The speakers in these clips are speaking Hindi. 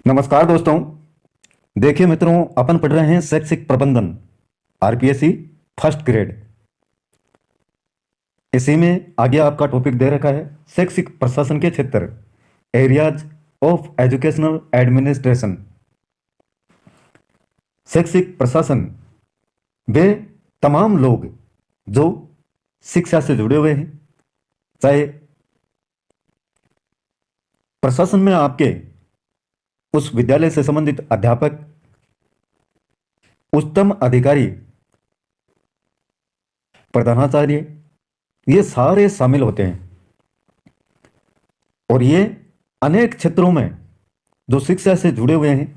नमस्कार दोस्तों। देखिए मित्रों, अपन पढ़ रहे हैं शैक्षिक प्रबंधन आरपीएससी फर्स्ट ग्रेड। इसी में आगे आपका टॉपिक दे रखा है शैक्षिक प्रशासन के क्षेत्र, एरियाज ऑफ एजुकेशनल एडमिनिस्ट्रेशन। शैक्षिक प्रशासन वे तमाम लोग जो शिक्षा से जुड़े हुए हैं, चाहे प्रशासन में आपके उस विद्यालय से संबंधित अध्यापक, उच्चतम अधिकारी, प्रधानाचार्य, ये सारे शामिल होते हैं और ये अनेक क्षेत्रों में जो शिक्षा से जुड़े हुए हैं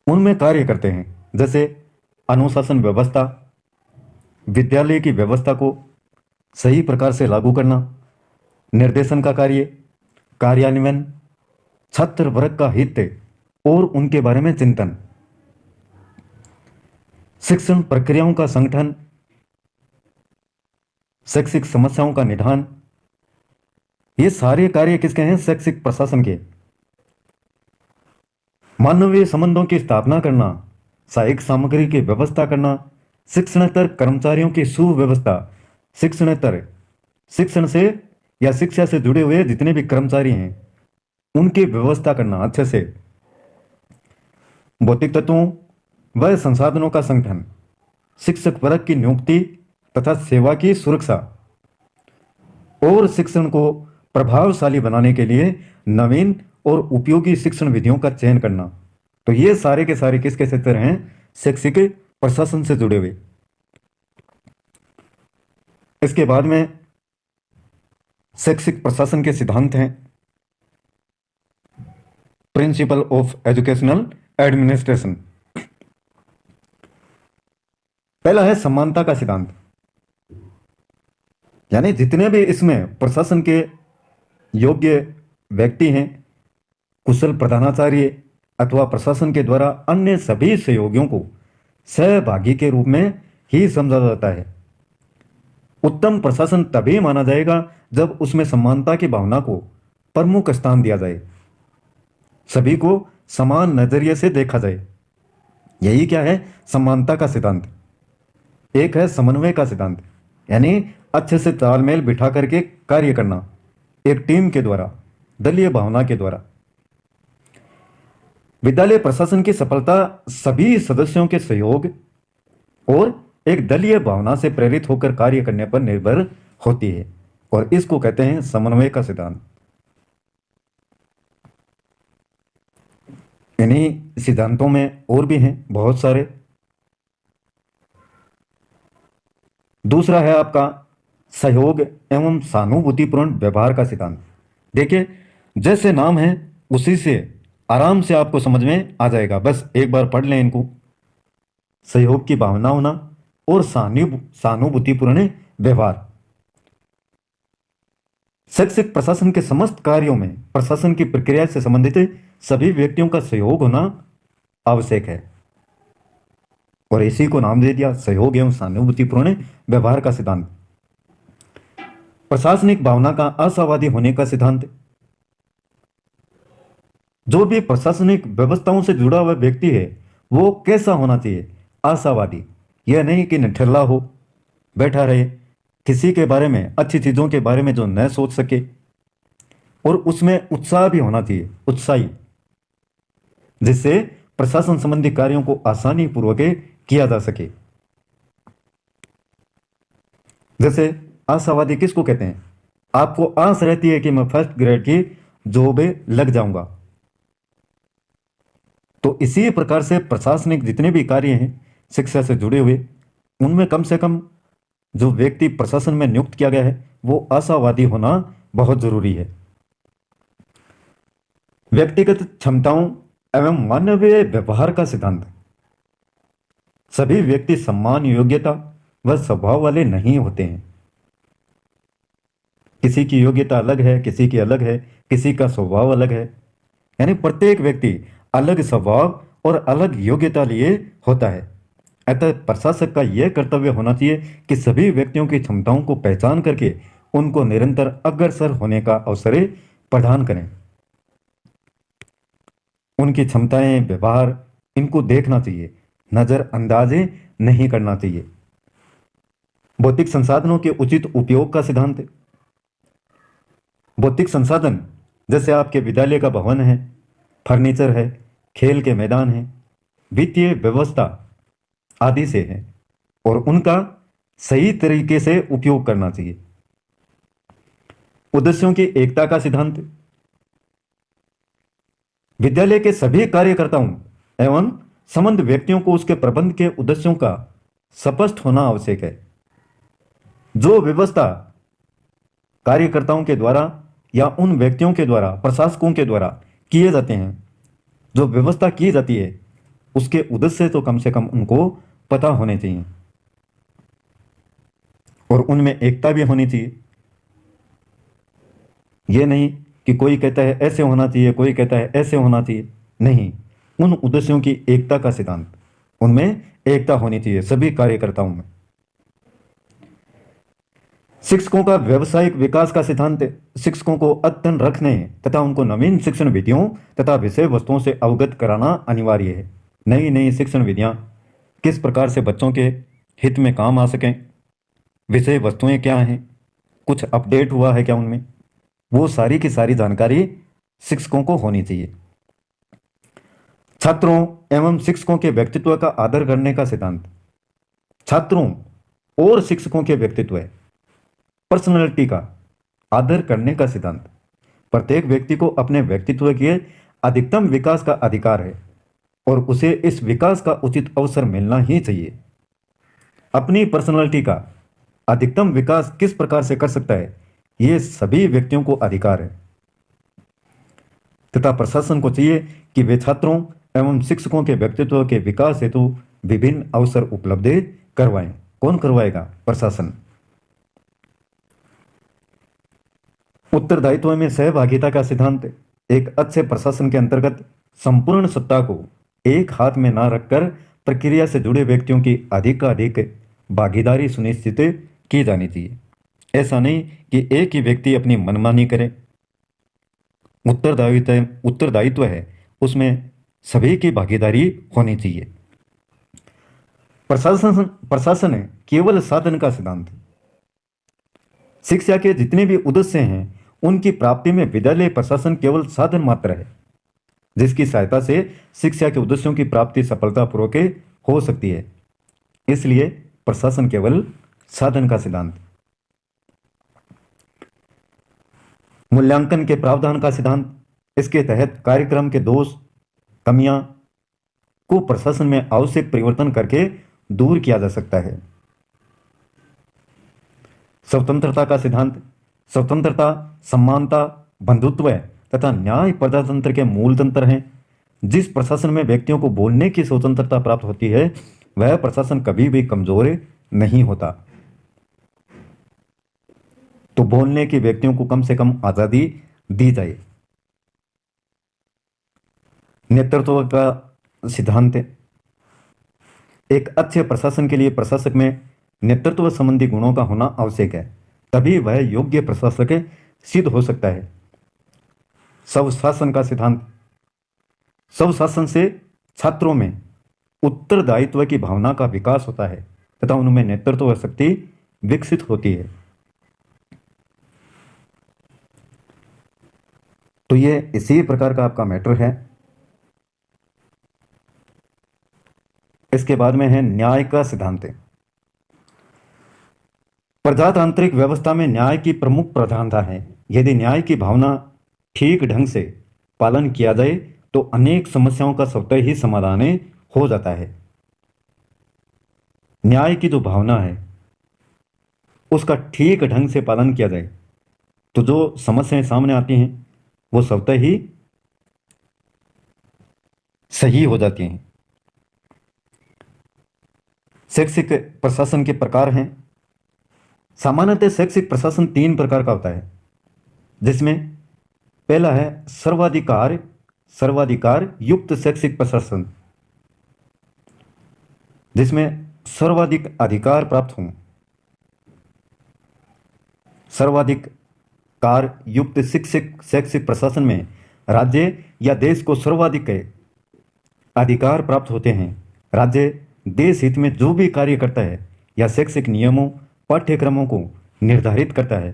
उनमें कार्य करते हैं। जैसे अनुशासन व्यवस्था, विद्यालय की व्यवस्था को सही प्रकार से लागू करना, निर्देशन का कार्य, कार्यान्वयन, छात्र वर्ग का हित और उनके बारे में चिंतन, शिक्षण प्रक्रियाओं का संगठन, शैक्षिक समस्याओं का निदान, ये सारे कार्य किसके हैं? शैक्षिक प्रशासन के। मानवीय संबंधों की स्थापना करना, सहायक सामग्री की व्यवस्था करना, शिक्षणेतर कर्मचारियों की सुव्यवस्था, शिक्षणेतर शिक्षण से या शिक्षा से जुड़े हुए जितने भी कर्मचारी हैं उनकी व्यवस्था करना अच्छे से, भौतिक तत्वों व संसाधनों का संगठन, शिक्षक वर्ग की नियुक्ति तथा सेवा की सुरक्षा और शिक्षण को प्रभावशाली बनाने के लिए नवीन और उपयोगी शिक्षण विधियों का चयन करना। तो ये सारे के सारे किसके क्षेत्र हैं? शैक्षिक प्रशासन से जुड़े हुए। इसके बाद में शैक्षिक प्रशासन के सिद्धांत हैं प्रिंसिपल ऑफ एजुकेशनल एडमिनिस्ट्रेशन। पहला है समानता का सिद्धांत, यानी जितने भी इसमें प्रशासन के योग्य व्यक्ति हैं, कुशल प्रधानाचार्य अथवा प्रशासन के द्वारा अन्य सभी सहयोगियों को सहभागी के रूप में ही समझा जाता है। उत्तम प्रशासन तभी माना जाएगा जब उसमें समानता की भावना को प्रमुख स्थान दिया जाए, सभी को समान नजरिए से देखा जाए। यही क्या है? समानता का सिद्धांत। एक है समन्वय का सिद्धांत, यानी अच्छे से तालमेल बिठा करके कार्य करना, एक टीम के द्वारा, दलीय भावना के द्वारा। विद्यालय प्रशासन की सफलता सभी सदस्यों के सहयोग और एक दलीय भावना से प्रेरित होकर कार्य करने पर निर्भर होती है और इसको कहते हैं समन्वय का सिद्धांत। इन्हीं सिद्धांतों में और भी हैं बहुत सारे। दूसरा है आपका सहयोग एवं सहानुभूतिपूर्ण व्यवहार का सिद्धांत। देखिए, जैसे नाम है उसी से आराम से आपको समझ में आ जाएगा, बस एक बार पढ़ लें इनको। सहयोग की भावना होना और सहानुभूतिपूर्ण व्यवहार। शैक्षिक प्रशासन के समस्त कार्यों में प्रशासन की प्रक्रिया से संबंधित सभी व्यक्तियों का सहयोग होना आवश्यक है और इसी को नाम दे दिया सहयोग एवं सहानुभूतिपूर्ण व्यवहार का सिद्धांत। प्रशासनिक भावना का आशावादी होने का सिद्धांत। जो भी प्रशासनिक व्यवस्थाओं से जुड़ा हुआ व्यक्ति है वो कैसा होना चाहिए? आशावादी। यह नहीं कि निठल्ला हो, बैठा रहे, किसी के बारे में, अच्छी चीजों के बारे में जो न सोच सके, और उसमें उत्साह भी होना चाहिए, उत्साही, जिससे प्रशासन संबंधी कार्यों को आसानी पूर्वक किया जा सके। जैसे आशावादी किसको कहते हैं? आपको आस रहती है कि मैं फर्स्ट ग्रेड की जॉब लग जाऊंगा। तो इसी प्रकार से प्रशासनिक जितने भी कार्य हैं शिक्षा से जुड़े हुए, उनमें कम से कम जो व्यक्ति प्रशासन में नियुक्त किया गया है वो आशावादी होना बहुत जरूरी है। व्यक्तिगत क्षमताओं एवं मानवीय व्यवहार का सिद्धांत। सभी व्यक्ति समान योग्यता व स्वभाव वाले नहीं होते हैं। किसी की योग्यता अलग है, किसी की अलग है, किसी का स्वभाव अलग है, यानी प्रत्येक व्यक्ति अलग स्वभाव और अलग योग्यता लिए होता है। अतः प्रशासक का यह कर्तव्य होना चाहिए कि सभी व्यक्तियों की क्षमताओं को पहचान करके उनको निरंतर अग्रसर होने का अवसर प्रदान करें। उनकी क्षमताएं, व्यवहार, इनको देखना चाहिए, नज़रअंदाज नहीं करना चाहिए। भौतिक संसाधनों के उचित उपयोग का सिद्धांत। भौतिक संसाधन जैसे आपके विद्यालय का भवन है, फर्नीचर है, खेल के मैदान है, वित्तीय व्यवस्था आदि से है, और उनका सही तरीके से उपयोग करना चाहिए। उद्देश्यों की एकता का सिद्धांत। विद्यालय के सभी कार्यकर्ताओं एवं संबंध व्यक्तियों को उसके प्रबंध के उद्देश्यों का स्पष्ट होना आवश्यक है। जो व्यवस्था कार्यकर्ताओं के द्वारा या उन व्यक्तियों के द्वारा, प्रशासकों के द्वारा किए जाते हैं, जो व्यवस्था की जाती है, उसके उद्देश्य तो कम से कम उनको पता होने चाहिए, और उनमें एकता भी होनी चाहिए। यह नहीं कि कोई कहता है ऐसे होना चाहिए, कोई कहता है ऐसे होना चाहिए, नहीं, उन उद्देश्यों की एकता का सिद्धांत, उनमें एकता होनी चाहिए सभी कार्यकर्ताओं में। शिक्षकों का व्यावसायिक विकास का सिद्धांत। शिक्षकों को अद्यतन रखने तथा उनको नवीन शिक्षण विधियों तथा विषय वस्तुओं से अवगत कराना अनिवार्य है। नई नई शिक्षण विधियां किस प्रकार से बच्चों के हित में काम आ सकें, विषय वस्तुएं क्या हैं, कुछ अपडेट हुआ है क्या उनमें, वो सारी की सारी जानकारी शिक्षकों को होनी चाहिए। छात्रों एवं शिक्षकों के व्यक्तित्व का आदर करने का सिद्धांत। छात्रों और शिक्षकों के व्यक्तित्व, पर्सनैलिटी का आदर करने का सिद्धांत। प्रत्येक व्यक्ति को अपने व्यक्तित्व के अधिकतम विकास का अधिकार है और उसे इस विकास का उचित अवसर मिलना ही चाहिए। अपनी पर्सनैलिटी का अधिकतम विकास किस प्रकार से कर सकता है, ये सभी व्यक्तियों को अधिकार है, तथा प्रशासन को चाहिए कि वे छात्रों एवं शिक्षकों के व्यक्तित्व के विकास हेतु विभिन्न अवसर उपलब्ध करवाएं। कौन करवाएगा? प्रशासन। उत्तरदायित्व में सहभागिता का सिद्धांत। एक अच्छे प्रशासन के अंतर्गत संपूर्ण सत्ता को एक हाथ में ना रखकर प्रक्रिया से जुड़े व्यक्तियों की अधिक भागीदारी सुनिश्चित की जानी चाहिए। ऐसा नहीं कि एक ही व्यक्ति अपनी मनमानी करे। उत्तरदायित्व है, उसमें सभी की भागीदारी होनी चाहिए। प्रशासन केवल साधन का सिद्धांत। शिक्षा के जितने भी उद्देश्य हैं, उनकी प्राप्ति में विद्यालय प्रशासन केवल साधन मात्र है, जिसकी सहायता से शिक्षा के उद्देश्यों की प्राप्ति सफलतापूर्वक हो सकती है। इसलिए प्रशासन केवल साधन का सिद्धांत। मूल्यांकन के प्रावधान का सिद्धांत। इसके तहत कार्यक्रम के दोष, कमियां को प्रशासन में आवश्यक परिवर्तन करके दूर किया जा सकता है। स्वतंत्रता का सिद्धांत। स्वतंत्रता, समानता, बंधुत्व तथा न्याय प्रजातंत्र के मूल तंत्र हैं। जिस प्रशासन में व्यक्तियों को बोलने की स्वतंत्रता प्राप्त होती है, वह प्रशासन कभी भी कमजोर नहीं होता। तो बोलने के व्यक्तियों को कम से कम आजादी दी जाए। नेतृत्व का सिद्धांत। एक अच्छे प्रशासन के लिए प्रशासक में नेतृत्व संबंधी गुणों का होना आवश्यक है, तभी वह योग्य प्रशासक सिद्ध हो सकता है। स्वशासन का सिद्धांत। स्वशासन से छात्रों में उत्तरदायित्व की भावना का विकास होता है तथा उनमें नेतृत्व शक्ति विकसित होती है। तो ये इसी प्रकार का आपका मैटर है। इसके बाद में है न्याय का सिद्धांत। प्रजातांत्रिक व्यवस्था में न्याय की प्रमुख प्रधानता है। यदि न्याय की भावना ठीक ढंग से पालन किया जाए तो अनेक समस्याओं का स्वतः ही समाधान हो जाता है। न्याय की जो भावना है, उसका ठीक ढंग से पालन किया जाए तो जो समस्याएं सामने आती हैं वो स्वतः ही सही हो जाती हैं। शैक्षिक प्रशासन के प्रकार हैं। सामान्यतः शैक्षिक प्रशासन 3 प्रकार का होता है, जिसमें पहला है सर्वाधिकार युक्त शैक्षिक प्रशासन, जिसमें सर्वाधिक अधिकार प्राप्त हों। सर्वाधिकार युक्त शैक्षिक प्रशासन में राज्य या देश को सर्वाधिक अधिकार प्राप्त होते हैं। राज्य देश हित में जो भी कार्य करता है या शैक्षिक नियमों पाठ्यक्रमों को निर्धारित करता है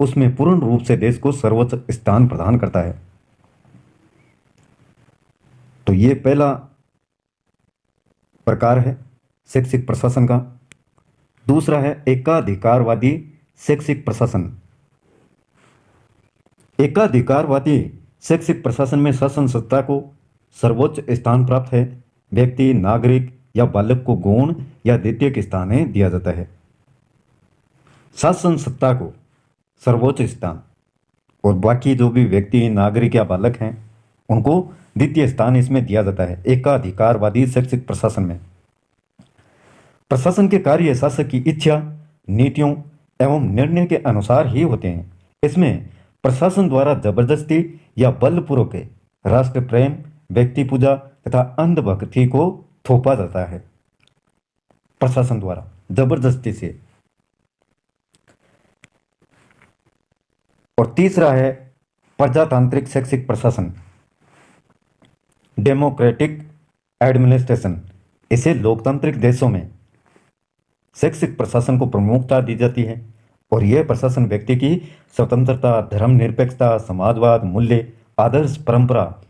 उसमें पूर्ण रूप से देश को सर्वोच्च स्थान प्रदान करता है। तो ये पहला प्रकार है शैक्षिक प्रशासन का। दूसरा है एकाधिकारवादी शैक्षिक प्रशासन। एकाधिकारवादी शैक्षिक प्रशासन में शासन सत्ता को सर्वोच्च स्थान प्राप्त है। व्यक्ति, नागरिक या बालक को गौण या द्वितीयक स्थान दिया जाता है। शासन सत्ता को सर्वोच्च स्थान और बाकी जो भी व्यक्ति, नागरिक या बालक हैं उनको द्वितीय स्थान इसमें दिया जाता है एकाधिकारवादी शैक्षिक प्रशासन में। प्रशासन के कार्य शासक की इच्छा, नीतियों एवं निर्णय के अनुसार ही होते हैं। इसमें प्रशासन द्वारा जबरदस्ती या बलपूर्वक राष्ट्र प्रेम, व्यक्ति पूजा तथा अंधभक्ति को थोपा जाता है प्रशासन द्वारा जबरदस्ती से। और तीसरा है प्रजातांत्रिक शैक्षिक प्रशासन, डेमोक्रेटिक एडमिनिस्ट्रेशन। इसे लोकतांत्रिक देशों में शैक्षिक प्रशासन को प्रमुखता दी जाती है और यह प्रशासन व्यक्ति की स्वतंत्रता, धर्मनिरपेक्षता, समाजवाद, मूल्य, आदर्श, परंपरा,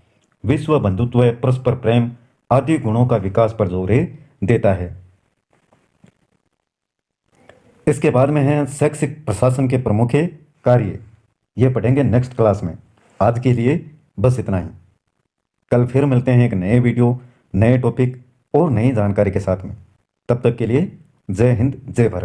विश्व बंधुत्व, परस्पर प्रेम आदि गुणों का विकास पर जोर देता है। इसके बाद में है शैक्षिक प्रशासन के प्रमुख कार्य। ये पढ़ेंगे नेक्स्ट क्लास में। आज के लिए बस इतना ही। कल फिर मिलते हैं एक नए वीडियो, नए टॉपिक और नई जानकारी के साथ में। तब तक के लिए जय हिंद, जय भारत।